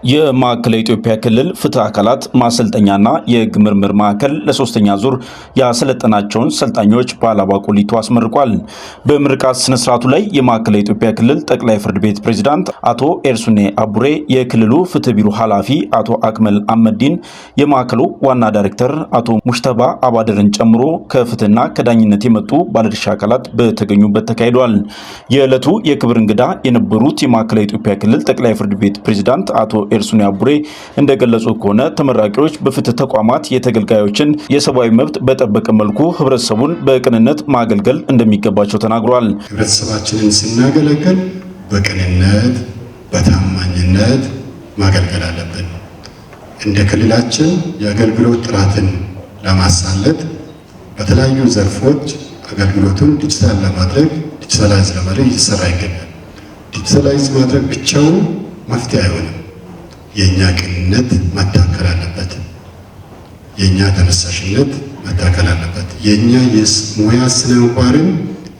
የማዕከላዊ ኢትዮጵያ ክልል ፍትህ አካላት ማሰልጠኛና የህግ ምርምር ማዕከል ለሶስተኛ ዙር ያሰለጠናቸውን ሰልጣኞች በአላባ ቆሊቶ አስመርቋል። በምርቃት ስነ ስርዓቱ ላይ የማዕከላዊ ኢትዮጵያ ክልል ጠቅላይ ፍርድ ቤት ፕሬዝዳንት አቶ ኤርሱኔ አቡሬ፣ የክልሉ ፍትህ ቢሮ ኃላፊ አቶ አክመል አህመዲን፣ የማዕከሉ ዋና ዳይሬክተር አቶ ሙሽተባ አባደርን ጨምሮ ከፍትህና ከዳኝነት የመጡ ባለድርሻ አካላት በተገኙበት ተካሂዷል። የዕለቱ የክብር እንግዳ የነበሩት የማዕከላዊ ኢትዮጵያ ክልል ጠቅላይ ፍርድ ቤት ፕሬዝዳንት አቶ ኤርሱኔ አቡሬ እንደገለጹ ከሆነ ተመራቂዎች በፍትህ ተቋማት የተገልጋዮችን የሰብአዊ መብት በጠበቀ መልኩ ህብረተሰቡን በቅንነት ማገልገል እንደሚገባቸው ተናግሯል። ህብረተሰባችንን ስናገለግል በቅንነት በታማኝነት ማገልገል አለብን። እንደ ክልላችን የአገልግሎት ጥራትን ለማሳለጥ በተለያዩ ዘርፎች አገልግሎቱን ዲጂታል ለማድረግ ዲጂታላይዝ ለማድረግ እየተሰራ ይገኛል። ዲጂታላይዝ ማድረግ ብቻውን መፍትሄ አይሆንም። የኛ ቅንነት መታከል አለበት። የኛ ተነሳሽነት መታከል አለበት። የኛ የሙያ ስነ ምግባርን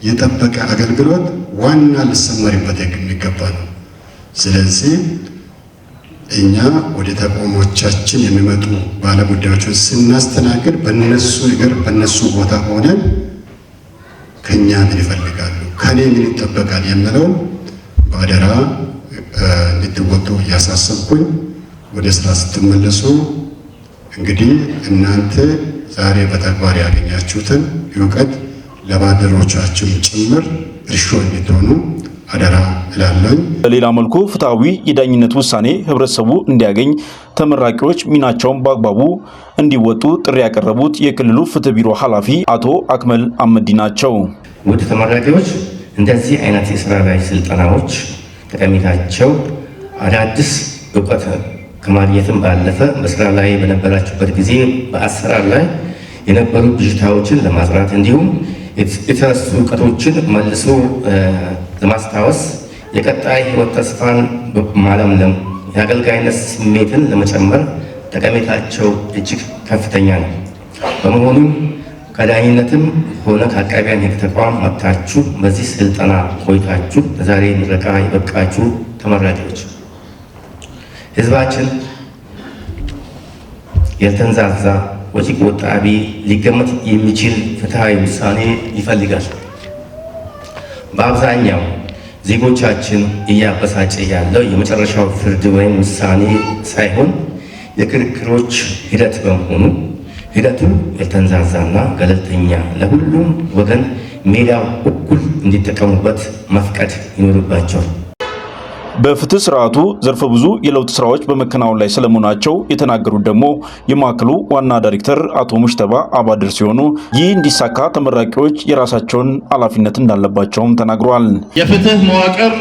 የጠበቀ አገልግሎት ዋና ሊሰመርበት የሚገባ ነው። ስለዚህ እኛ ወደ ተቋሞቻችን የሚመጡ ባለጉዳዮችን ስናስተናግድ በነሱ እግር በነሱ ቦታ ሆነን ከኛ ምን ይፈልጋሉ፣ ከኔ ምን ይጠበቃል የሚለውን በአደራ እንድትወጡ እያሳሰብኩኝ ወደ ስራ ስትመለሱ እንግዲህ እናንተ ዛሬ በተግባር ያገኛችሁትን እውቀት ለባልደረቦቻችሁ ጭምር እርሾ እንድትሆኑ አደራ እላለሁ። በሌላ መልኩ ፍትሐዊ የዳኝነት ውሳኔ ህብረተሰቡ እንዲያገኝ ተመራቂዎች ሚናቸውን በአግባቡ እንዲወጡ ጥሪ ያቀረቡት የክልሉ ፍትህ ቢሮ ኃላፊ አቶ አክመል አህመዲን ናቸው። ውድ ተመራቂዎች፣ እንደዚህ አይነት የስራ ላይ ስልጠናዎች ጠቀሜታቸው አዳዲስ እውቀት ከማግኘትም ባለፈ በስራ ላይ በነበራችሁበት ጊዜ በአሰራር ላይ የነበሩ ብዥታዎችን ለማጥራት እንዲሁም የተረሱ እውቀቶችን መልሶ ለማስታወስ የቀጣይ ህይወት ተስፋን ማለምለም የአገልጋይነት ስሜትን ለመጨመር ጠቀሜታቸው እጅግ ከፍተኛ ነው። በመሆኑም ከዳኝነትም ሆነ ከአቃቢያን ህግ ተቋም መጥታችሁ በዚህ ስልጠና ቆይታችሁ ለዛሬ ምረቃ የበቃችሁ ተመራቂዎች፣ ህዝባችን ያልተንዛዛ ወጪ ቆጣቢ ሊገመት የሚችል ፍትሃዊ ውሳኔ ይፈልጋል። በአብዛኛው ዜጎቻችን እያበሳጨ ያለው የመጨረሻው ፍርድ ወይም ውሳኔ ሳይሆን የክርክሮች ሂደት በመሆኑ ሂደቱ የተንዛዛና ገለልተኛ ለሁሉም ወገን ሜዳው እኩል እንዲጠቀሙበት መፍቀድ ይኖርባቸዋል። በፍትህ ስርዓቱ ዘርፈ ብዙ የለውጥ ስራዎች በመከናወን ላይ ስለመሆናቸው የተናገሩት ደግሞ የማዕከሉ ዋና ዳይሬክተር አቶ ሙሽተባ አባድር ሲሆኑ ይህ እንዲሳካ ተመራቂዎች የራሳቸውን ኃላፊነት እንዳለባቸውም ተናግረዋል። በፍትህ መዋቅር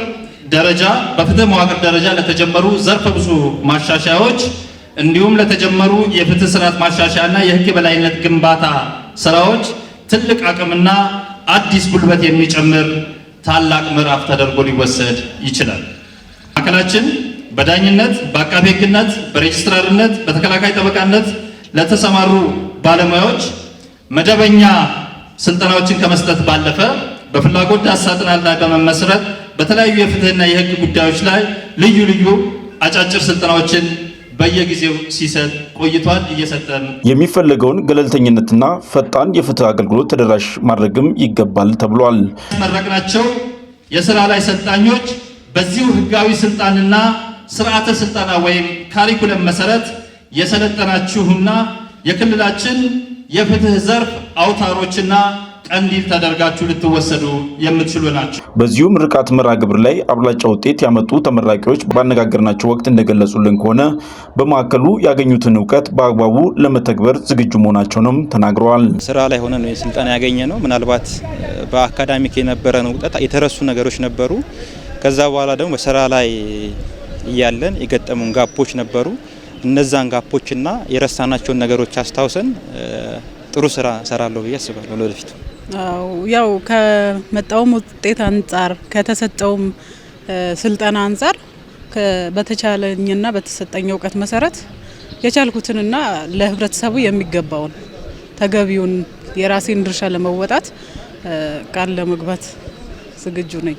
ደረጃ ለተጀመሩ ዘርፈ ብዙ ማሻሻያዎች እንዲሁም ለተጀመሩ የፍትህ ስርዓት ማሻሻያና የህግ የበላይነት ግንባታ ስራዎች ትልቅ አቅምና አዲስ ጉልበት የሚጨምር ታላቅ ምዕራፍ ተደርጎ ሊወሰድ ይችላል። ማዕከላችን በዳኝነት፣ በአቃቤ ህግነት፣ በሬጅስትራርነት፣ በተከላካይ ጠበቃነት ለተሰማሩ ባለሙያዎች መደበኛ ስልጠናዎችን ከመስጠት ባለፈ በፍላጎት ዳሰሳ ጥናት ላይ በመመስረት በተለያዩ የፍትህና የህግ ጉዳዮች ላይ ልዩ ልዩ አጫጭር ስልጠናዎችን በየጊዜው ሲሰጥ ቆይቷል። እየሰጠን የሚፈለገውን ገለልተኝነትና ፈጣን የፍትህ አገልግሎት ተደራሽ ማድረግም ይገባል ተብሏል። መረቅናቸው የስራ ላይ ሰልጣኞች በዚሁ ህጋዊ ስልጣንና ስርዓተ ስልጠና ወይም ካሪኩለም መሰረት የሰለጠናችሁና የክልላችን የፍትህ ዘርፍ አውታሮችና ቀንዲል ተደርጋችሁ ልትወሰዱ የምትችሉ ናቸው። በዚሁ ምርቃት መርሃ ግብር ላይ አብላጫ ውጤት ያመጡ ተመራቂዎች ባነጋገርናቸው ወቅት እንደገለጹልን ከሆነ በማዕከሉ ያገኙትን እውቀት በአግባቡ ለመተግበር ዝግጁ መሆናቸውንም ተናግረዋል። ስራ ላይ ሆነ ነው ስልጠና ያገኘ ነው። ምናልባት በአካዳሚክ የነበረን እውቀት የተረሱ ነገሮች ነበሩ። ከዛ በኋላ ደግሞ በስራ ላይ እያለን የገጠሙን ጋፖች ነበሩ። እነዛን ጋፖችና የረሳናቸውን ነገሮች አስታውሰን ጥሩ ስራ ሰራለሁ ብዬ አስባለሁ ለወደፊቱ። ያው ከመጣውም ውጤት አንጻር ከተሰጠውም ስልጠና አንጻር በተቻለኝና በተሰጠኝ እውቀት መሰረት የቻልኩትንና ለህብረተሰቡ የሚገባውን ተገቢውን የራሴን ድርሻ ለመወጣት ቃል ለመግባት ዝግጁ ነኝ።